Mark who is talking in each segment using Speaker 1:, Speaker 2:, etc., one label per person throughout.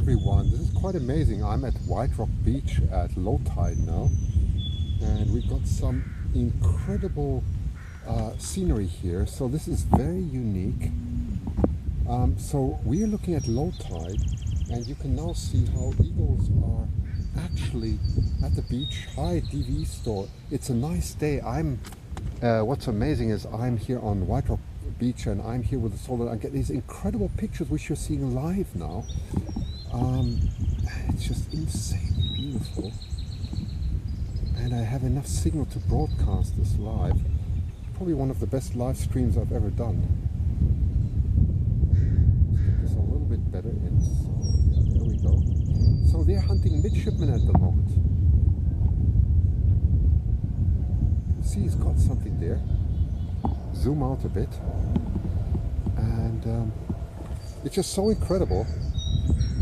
Speaker 1: everyone, this is quite amazing. I'm at White Rock Beach at low tide now, and we've got some incredible scenery here. So this is very unique. So we're looking at low tide, and you can now see how eagles are actually at the beach. Hi, DV store. It's a nice day. What's amazing is I'm here on White Rock Beach, and I'm here with the solar. I get these incredible pictures which you're seeing live now. It's just insanely beautiful, and I have enough signal to broadcast this live. Probably one of the best live streams I've ever done. Let's get this a little bit better in. So, yeah, there we go. So they're hunting midshipmen at the moment. See, he's got something there. Zoom out a bit, and it's just so incredible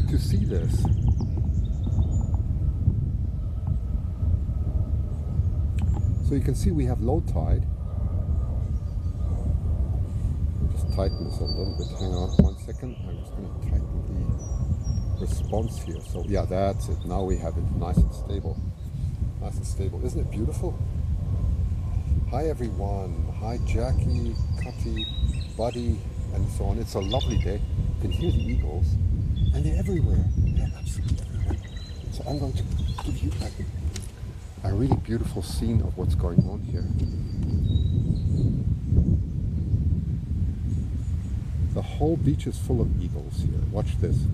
Speaker 1: to see this. So you can see we have low tide. I'll just tighten this a little bit. Hang on 1 second. I'm just going to tighten the response here. So yeah, that's it. Now we have it nice and stable. Nice and stable. Isn't it beautiful? Hi everyone. Hi Jackie, Cutty, Buddy, and so on. It's a lovely day. You can hear the eagles, and they're everywhere. They're absolutely everywhere. So I'm going to give you a really beautiful scene of what's going on here. The whole beach is full of eagles here. Watch this.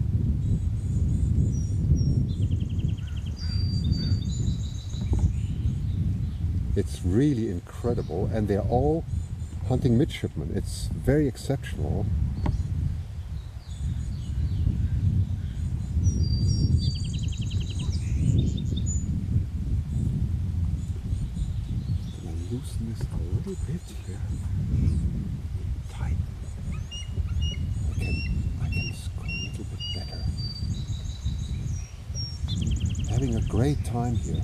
Speaker 1: It's really incredible, and they're all hunting midshipmen. It's very exceptional. I'm going to loosen this a little bit here. Tight. I can score a little bit better. Having a great time here.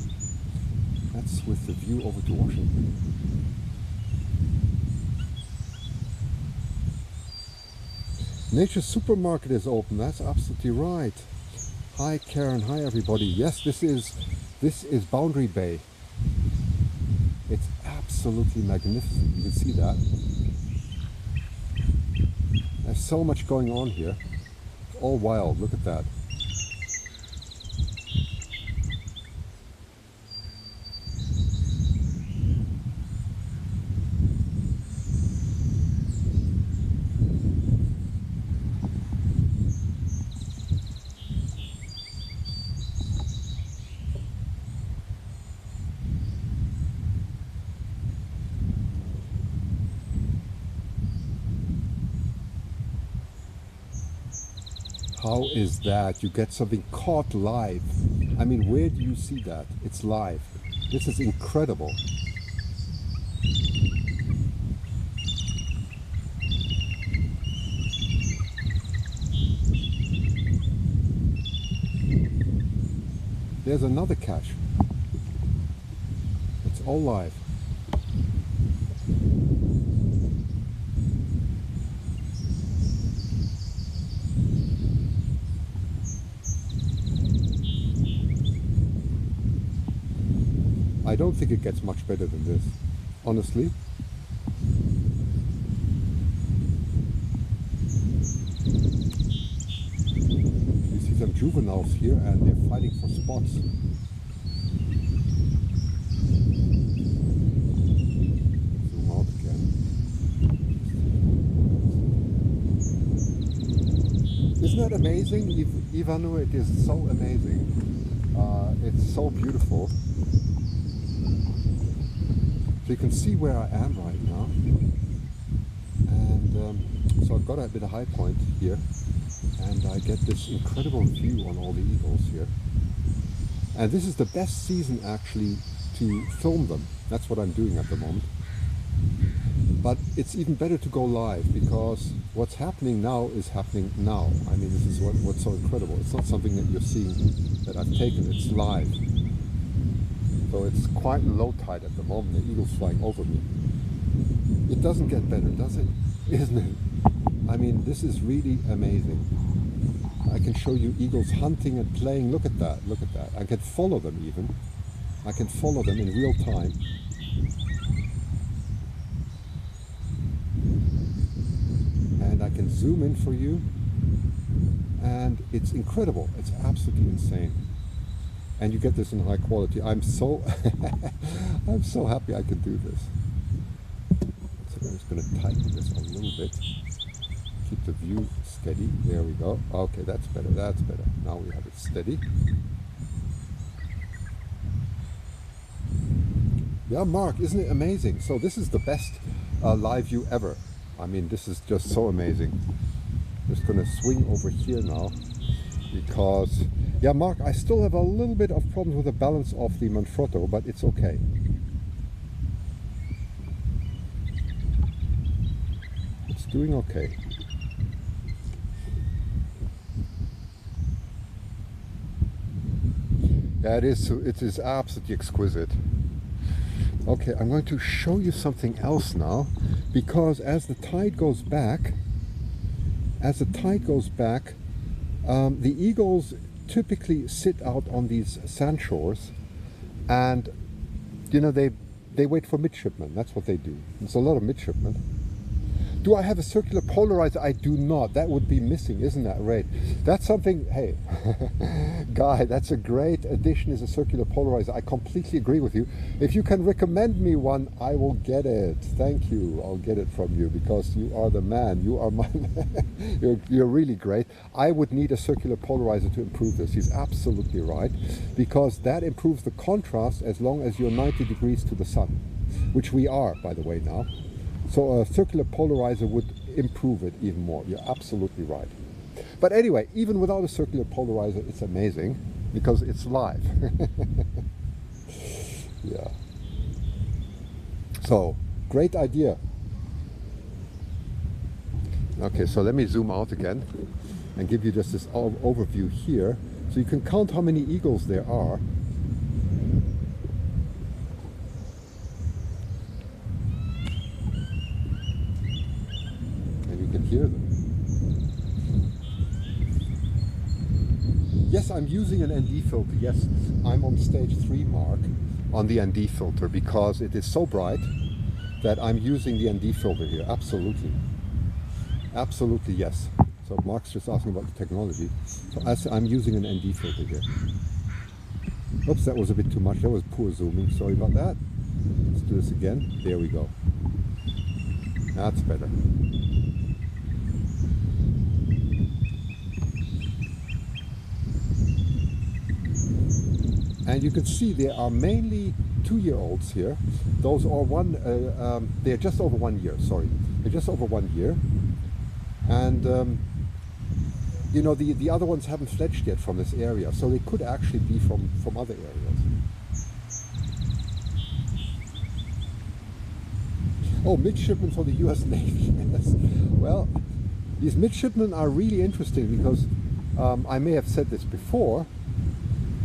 Speaker 1: That's with the view over to Washington. Nature's Supermarket is open. That's absolutely right. Hi Karen. Hi everybody. Yes, this is Boundary Bay. It's absolutely magnificent. You can see that. There's so much going on here. It's all wild. Look at that. How is that? You get something caught live. I mean, where do you see that? It's live. This is incredible. There's another catch. It's all live. I don't think it gets much better than this, honestly. You see some juveniles here, and they're fighting for spots. Zoom out again. Isn't that amazing, Ivanu? It is so amazing. It's so beautiful. So you can see where I am right now, and so I've got a bit of high point here, and I get this incredible view on all the eagles here. And this is the best season actually to film them. That's what I'm doing at the moment. But it's even better to go live, because what's happening now is happening now. I mean, this is what's so incredible. It's not something that you're seeing that I've taken, it's live. So it's quite low tide at the moment. The eagle's flying over me. It doesn't get better, does it? Isn't it? I mean, this is really amazing. I can show you eagles hunting and playing. Look at that, look at that. I can follow them even. I can follow them in real time. And I can zoom in for you. And it's incredible. It's absolutely insane. And you get this in high quality. I'm so I'm so happy I could do this. So I'm just going to tighten this a little bit. Keep the view steady. There we go. Okay, that's better. That's better. Now we have it steady. Yeah, Mark, isn't it amazing? So this is the best live view ever. I mean, this is just so amazing. Just going to swing over here now because, yeah, Mark, I still have a little bit of problems with the balance of the Manfrotto, but it's okay. It's doing okay. Yeah, it is absolutely exquisite. Okay, I'm going to show you something else now, because as the tide goes back, the eagles typically sit out on these sand shores, and you know they wait for midshipmen. That's what they do. There's a lot of midshipmen. Do I have a circular polarizer? I do not. That would be missing, isn't that right? That's something, hey, Guy, that's a great addition, is a circular polarizer. I completely agree with you. If you can recommend me one, I will get it. Thank you. I'll get it from you because you are the man. You are my man. You're really great. I would need a circular polarizer to improve this. He's absolutely right, because that improves the contrast as long as you're 90 degrees to the sun, which we are, by the way, now. So a circular polarizer would improve it even more. You're absolutely right. But anyway, even without a circular polarizer, it's amazing because it's live. Yeah. So, great idea. Okay, so let me zoom out again and give you just this overview here. So you can count how many eagles there are. Hear them. Yes, I'm using an ND filter. Yes, I'm on stage 3, Mark, on the ND filter because it is so bright that I'm using the ND filter here. Absolutely. Absolutely, yes. So Mark's just asking about the technology. So as I'm using an ND filter here. Oops, that was a bit too much. That was poor zooming. Sorry about that. Let's do this again. There we go. That's better. And you can see there are mainly 2-year-olds here. Those are they're just over 1 year, sorry. They're just over 1 year. And, you know, the other ones haven't fledged yet from this area, so they could actually be from other areas. Oh, midshipmen for the US Navy. Yes. Well, these midshipmen are really interesting because I may have said this before,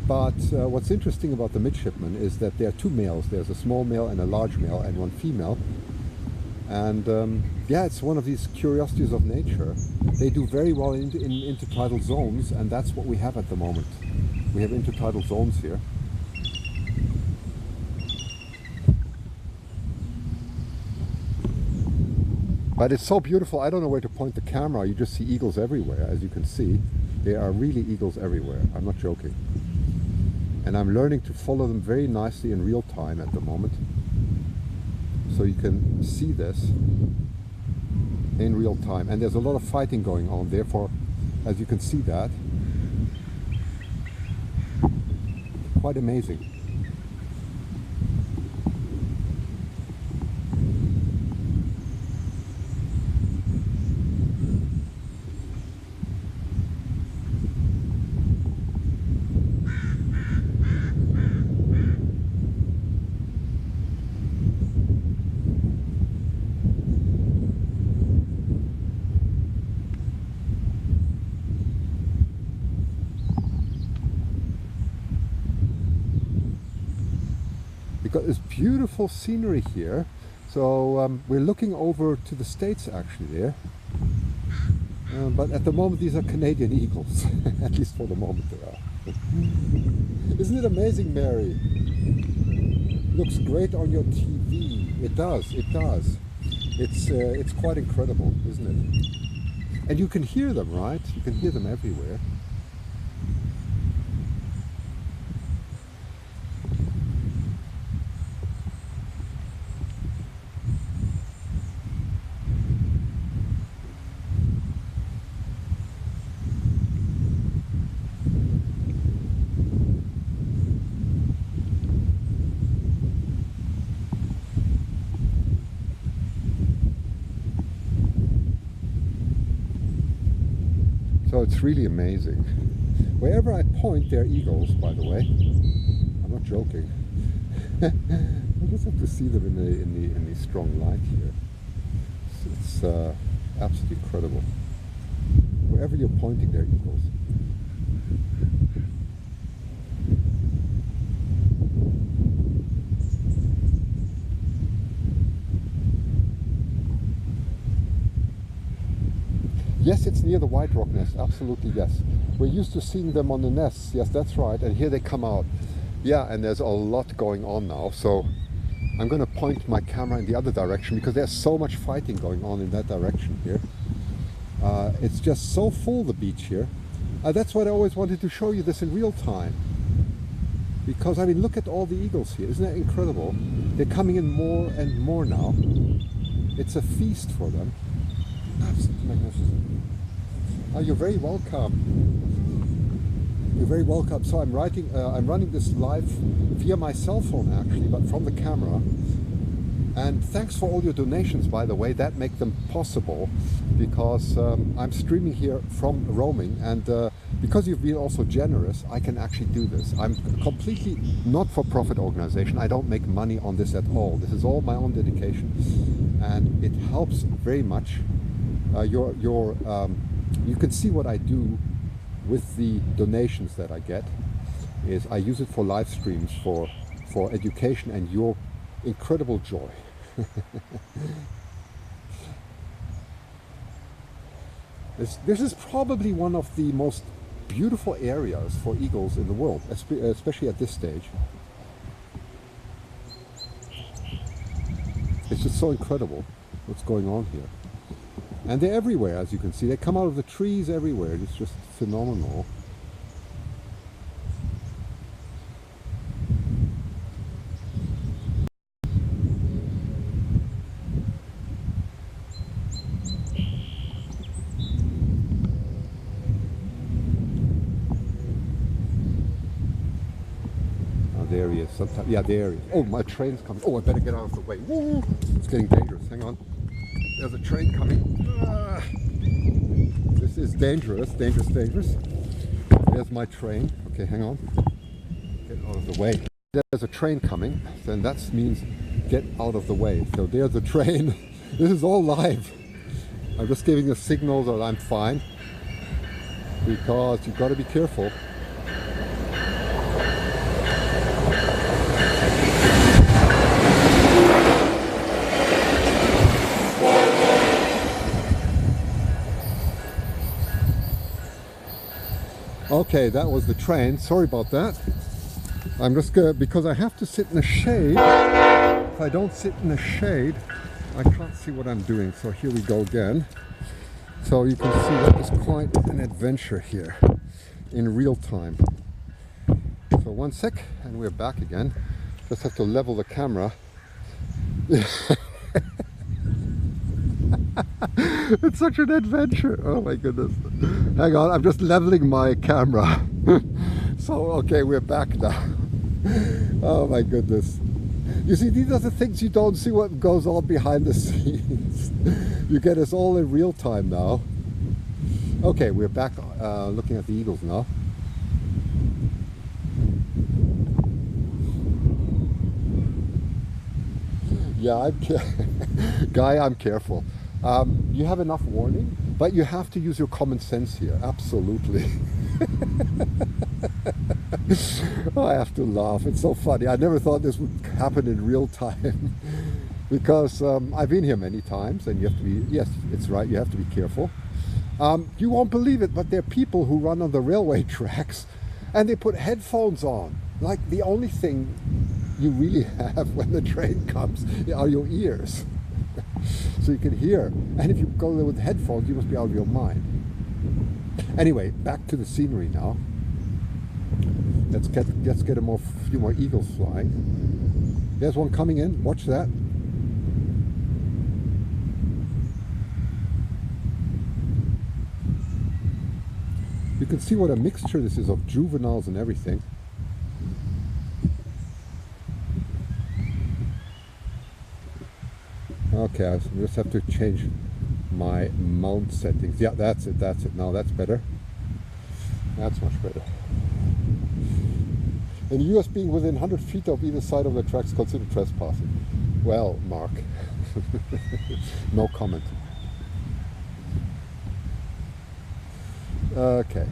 Speaker 1: but what's interesting about the midshipmen is that there are 2 males. There's a small male and a large male and 1 female. And yeah, it's one of these curiosities of nature. They do very well in intertidal zones, and that's what we have at the moment. We have intertidal zones here. But it's so beautiful, I don't know where to point the camera. You just see eagles everywhere, as you can see. There are really eagles everywhere. I'm not joking. And I'm learning to follow them very nicely in real time at the moment. So you can see this in real time. And there's a lot of fighting going on, therefore, as you can see that, quite amazing. Got this beautiful scenery here. So we're looking over to the States actually there. But at the moment these are Canadian eagles. At least for the moment they are. Isn't it amazing, Mary? Looks great on your TV. It does, it does. It's quite incredible, isn't it? And you can hear them, right? You can hear them everywhere. So it's really amazing. Wherever I point, there are eagles, by the way. I'm not joking. I just have to see them in the strong light here. It's absolutely incredible. Wherever you're pointing, there are eagles. Yes, it's near the white rock nest, absolutely, yes. We're used to seeing them on the nests, yes, that's right, and here they come out. Yeah, and there's a lot going on now, so I'm going to point my camera in the other direction because there's so much fighting going on in that direction here. It's just so full, the beach here. That's what I always wanted to show you this in real time. Because, I mean, look at all the eagles here, isn't that incredible? They're coming in more and more now. It's a feast for them. Absolutely magnificent. Oh, you're very welcome. You're very welcome. So I'm running this live via my cell phone actually, but from the camera. And thanks for all your donations, by the way. That make them possible because I'm streaming here from roaming, and because you've been also generous, I can actually do this. I'm completely not-for-profit organization. I don't make money on this at all. This is all my own dedication, and it helps very much. You can see what I do with the donations that I get is I use it for live streams, for education and your incredible joy. This is probably one of the most beautiful areas for eagles in the world, especially at this stage. It's just so incredible what's going on here. And they're everywhere, as you can see. They come out of the trees everywhere. It's just phenomenal. There he is. Sometimes, yeah, there he is. Oh, my train's coming. Oh, I better get out of the way. Woo! It's getting dangerous. Hang on. There's a train coming. This is dangerous, dangerous, dangerous. There's my train. Okay, hang on. Get out of the way. There's a train coming, then that means get out of the way. So there's the train. This is all live. I'm just giving a signal that I'm fine because you've got to be careful. Okay, that was the train. Sorry about that. I'm just gonna, because I have to sit in the shade. If I don't sit in the shade, I can't see what I'm doing. So here we go again. So you can see that is quite an adventure here in real time. So one sec and we're back again. Just have to level the camera. It's such an adventure. Oh my goodness. Hang on, I'm just leveling my camera. So, okay, we're back now. Oh my goodness. You see, these are the things you don't see what goes on behind the scenes. You get us all in real time now. Okay, we're back looking at the eagles now. Yeah, Guy, I'm careful. You have enough warning, but you have to use your common sense here, absolutely. Oh, I have to laugh, it's so funny. I never thought this would happen in real time. Because I've been here many times and you have to be, yes, it's right, you have to be careful. You won't believe it, but there are people who run on the railway tracks and they put headphones on. Like the only thing you really have when the train comes are your ears. So you can hear. And if you go there with headphones, you must be out of your mind. Anyway, back to the scenery now. Let's get a few more eagles flying. There's one coming in. Watch that. You can see what a mixture this is of juveniles and everything. Okay, I just have to change my mount settings. Yeah, that's it. Now that's better. That's much better. And you as being within 100 feet of either side of the tracks considered trespassing. Well, Mark, no comment. Okay.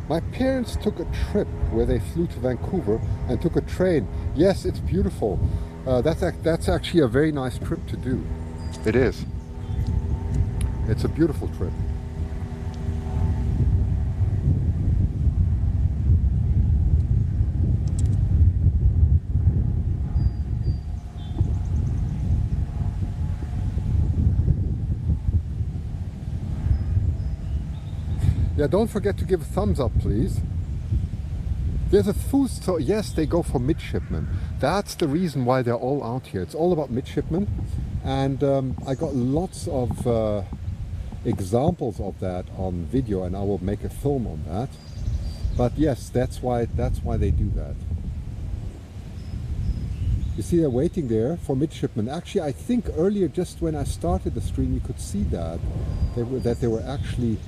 Speaker 1: My parents took a trip where they flew to Vancouver and took a train. Yes, it's beautiful. That's actually a very nice trip to do. It is. It's a beautiful trip. Yeah, don't forget to give a thumbs up, please. There's a food store. Yes, they go for midshipmen. That's the reason why they're all out here. It's all about midshipmen. And I got lots of examples of that on video, and I will make a film on that. But yes, that's why they do that. You see, they're waiting there for midshipmen. Actually, I think earlier, just when I started the stream, you could see that they were actually,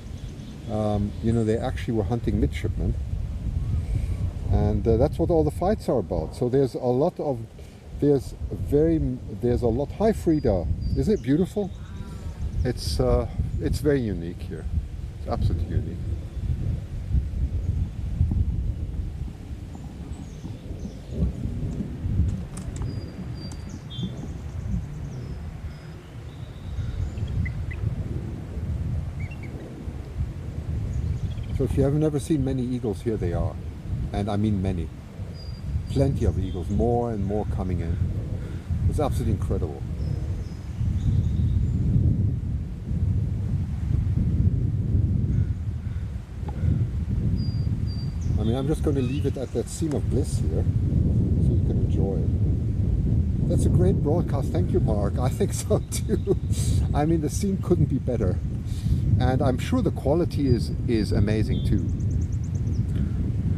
Speaker 1: they actually were hunting midshipmen. And that's what all the fights are about. So there's a lot. Hi, Frida. Isn't it beautiful? It's very unique here. It's absolutely unique. So if you have never seen many eagles, here they are. And I mean many. Plenty of eagles, more and more coming in. It's absolutely incredible. I mean, I'm just going to leave it at that scene of bliss here, so you can enjoy it. That's a great broadcast. Thank you, Mark. I think so too. I mean, the scene couldn't be better. And I'm sure the quality is amazing too.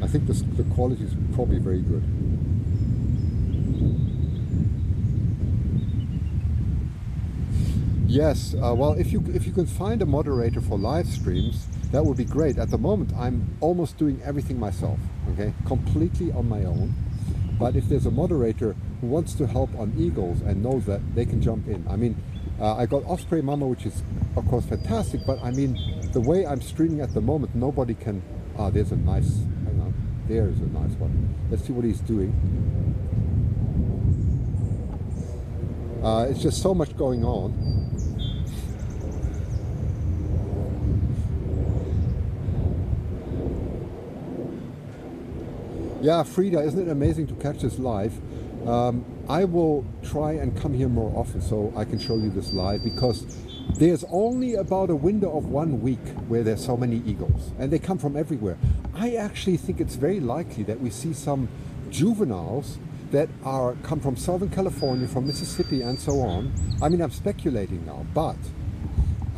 Speaker 1: I think the quality is probably very good. Yes, well, if you can find a moderator for live streams, that would be great. At the moment, I'm almost doing everything myself, okay? Completely on my own. But if there's a moderator who wants to help on eagles and knows that, they can jump in. I mean, I got Osprey Mama, which is, of course, fantastic, but I mean, the way I'm streaming at the moment, nobody can... there's a nice... Hang on. There's a nice one. Let's see what he's doing. It's just so much going on. Yeah, Frida, isn't it amazing to catch this live? I will try and come here more often so I can show you this live, because there's only about a window of 1 week where there's so many eagles, and they come from everywhere. I actually think it's very likely that we see some juveniles that come from Southern California, from Mississippi and so on. I mean, I'm speculating now, but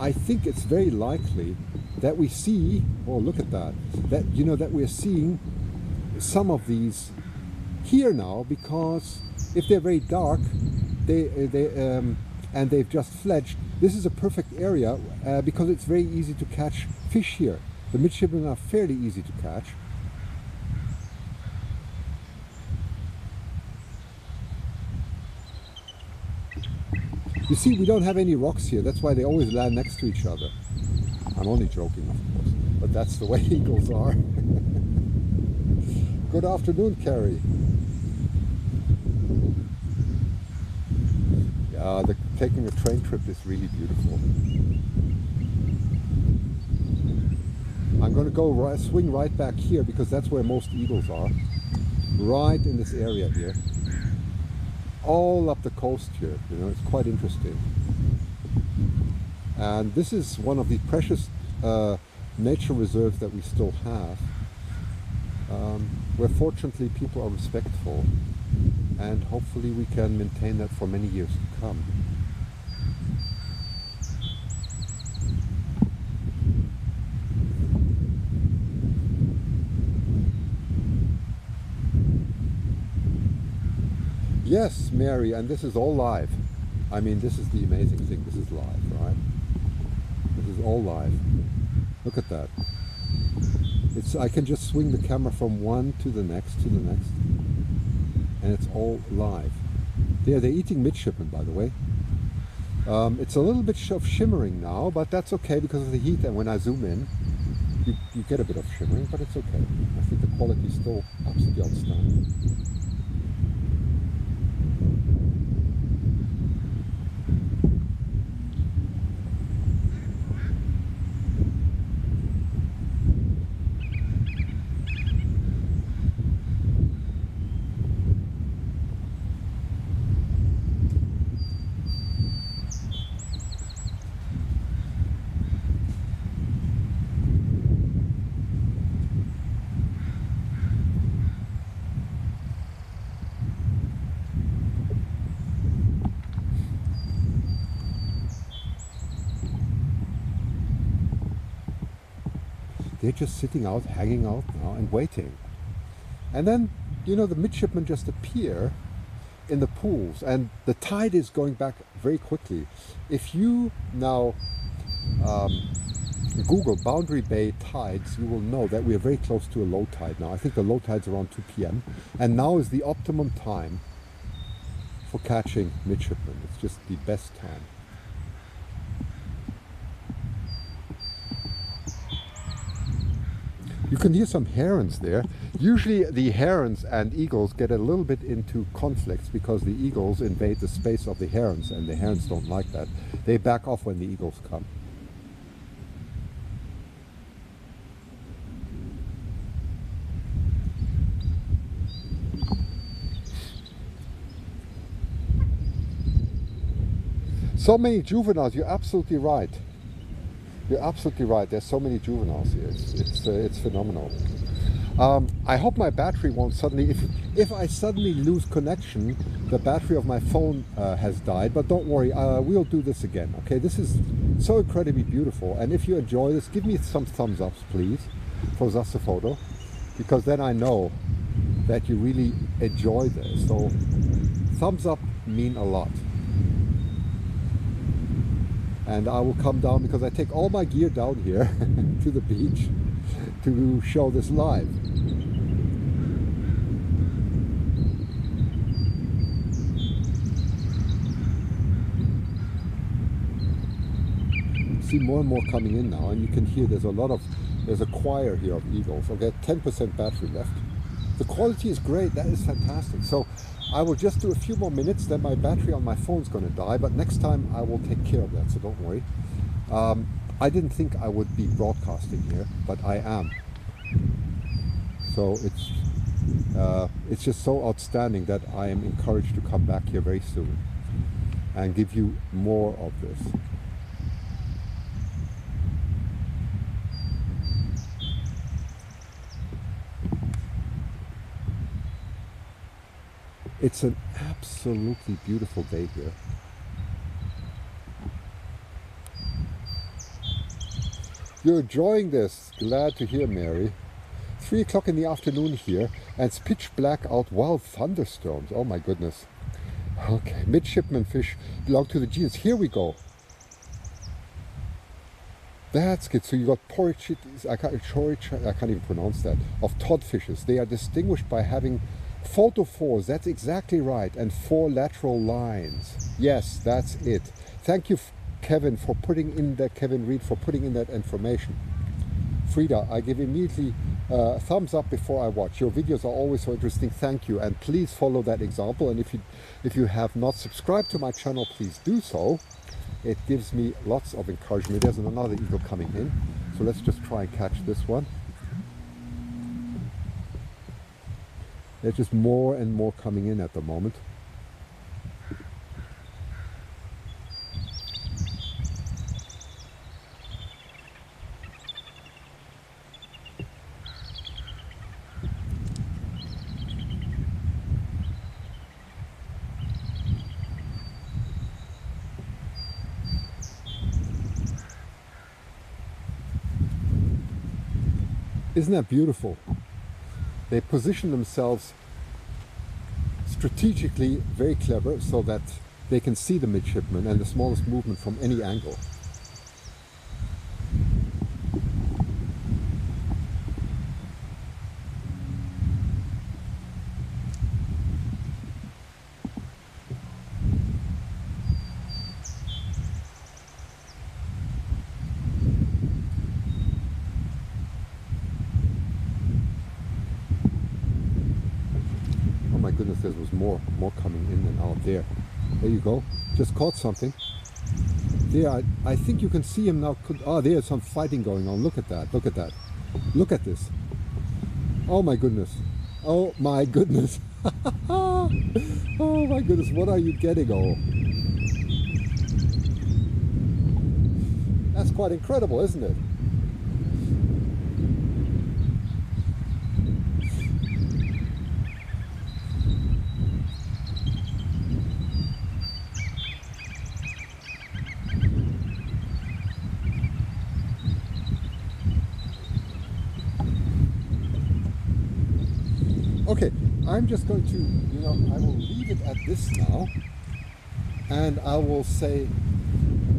Speaker 1: I think it's very likely that we see, oh look at that, that we're seeing some of these here now, because if they're very dark, and they've just fledged, this is a perfect area because it's very easy to catch fish here. The midshipmen are fairly easy to catch. You see, we don't have any rocks here. That's why they always land next to each other. I'm only joking, of course, but that's the way eagles are. Good afternoon, Carrie. Yeah, taking a train trip is really beautiful. I'm going to go swing right back here because that's where most eagles are. Right in this area here. All up the coast here, you know, it's quite interesting. And this is one of the precious nature reserves that we still have, where fortunately people are respectful, and hopefully we can maintain that for many years to come. Yes, Mary, and this is all live. I mean, this is the amazing thing. This is live, right? This is all live. Look at that. I can just swing the camera from one to the next, and it's all live. They're eating midshipmen, by the way. It's a little bit of shimmering now, but that's okay because of the heat, and when I zoom in, you get a bit of shimmering, but it's okay. I think the quality is still absolutely outstanding. They're just sitting out, hanging out now and waiting. And then, you know, the midshipmen just appear in the pools and the tide is going back very quickly. If you now Google Boundary Bay tides, you will know that we are very close to a low tide now. I think the low tide's around 2 p.m. and now is the optimum time for catching midshipmen. It's just the best time. You can hear some herons there. Usually the herons and eagles get a little bit into conflicts because the eagles invade the space of the herons and the herons don't like that. They back off when the eagles come. So many juveniles, you're absolutely right. You're absolutely right. There's so many juveniles here. It's phenomenal. I hope my battery won't suddenly. If I suddenly lose connection, the battery of my phone has died. But don't worry, we'll do this again. Okay, this is so incredibly beautiful. And if you enjoy this, give me some thumbs ups, please, for Zasophoto, because then I know that you really enjoy this. So thumbs up mean a lot. And I will come down because I take all my gear down here to the beach to show this live. See more and more coming in now, and you can hear there's a choir here of eagles. I've got 10% battery left. The quality is great, that is fantastic. So I will just do a few more minutes, then my battery on my phone's going to die, but next time I will take care of that, so don't worry. I didn't think I would be broadcasting here, but I am. So it's just so outstanding that I am encouraged to come back here very soon and give you more of this. It's an absolutely beautiful day here. You're enjoying this. Glad to hear, Mary. 3 o'clock in the afternoon here. And it's pitch black out, wild thunderstorms. Oh my goodness. Okay, midshipman fish belong to the genus. Here we go. That's good. So you got I can't even pronounce that, of todfishes. They are distinguished by having photophores. That's exactly right. And 4 lateral lines. Yes, that's it. Thank you, Kevin, for putting in that, Kevin Reed, for putting in that information. Frida, I give immediately a thumbs up before I watch. Your videos are always so interesting. Thank you. And please follow that example. And if you have not subscribed to my channel, please do so. It gives me lots of encouragement. There's another eagle coming in. So let's just try and catch this one. There's just more and more coming in at the moment. Isn't that beautiful? They position themselves strategically very clever so that they can see the midshipman and the smallest movement from any angle. My goodness, there was more coming in than out there. There you go. Just caught something. There, I think you can see him now. There's some fighting going on. Look at that. Look at that. Look at this. Oh my goodness. Oh my goodness. Oh my goodness. What are you getting? Oh, that's quite incredible, isn't it? Okay, I'm just going to, I will leave it at this now, and I will say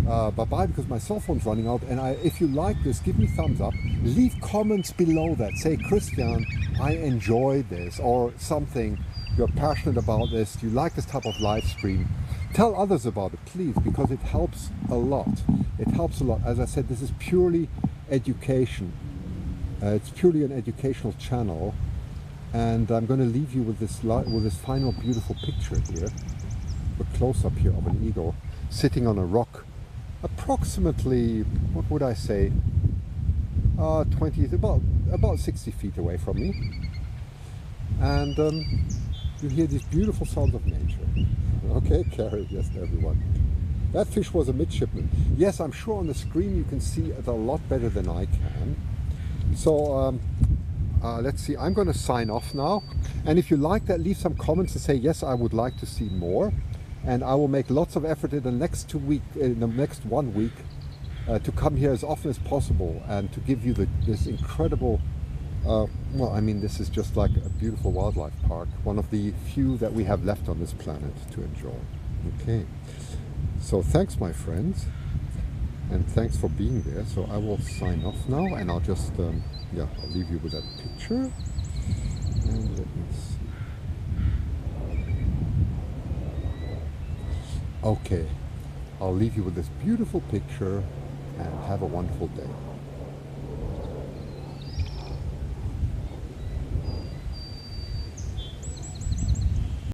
Speaker 1: bye-bye because my cell phone's running out. And if you like this, give me thumbs up. Leave comments below that. Say, Christian, I enjoyed this, or something. You're passionate about this. You like this type of live stream. Tell others about it, please, because it helps a lot. It helps a lot. As I said, this is purely education. It's purely an educational channel. And I'm going to leave you with this final beautiful picture here, a close-up here of an eagle sitting on a rock, approximately, what would I say, 20, about 60 feet away from me. And you hear these beautiful sounds of nature. Okay, Carrie, yes, everyone. That fish was a midshipman. Yes, I'm sure on the screen you can see it a lot better than I can. So, let's see, I'm going to sign off now. And if you like that, leave some comments to say, yes, I would like to see more. And I will make lots of effort in the next 1 week, to come here as often as possible and to give you this incredible, well, I mean, this is just like a beautiful wildlife park. One of the few that we have left on this planet to enjoy. Okay. So thanks, my friends. And thanks for being there. So I will sign off now, and I'll just, I'll leave you with that picture. And let me see. Okay, I'll leave you with this beautiful picture, and have a wonderful day.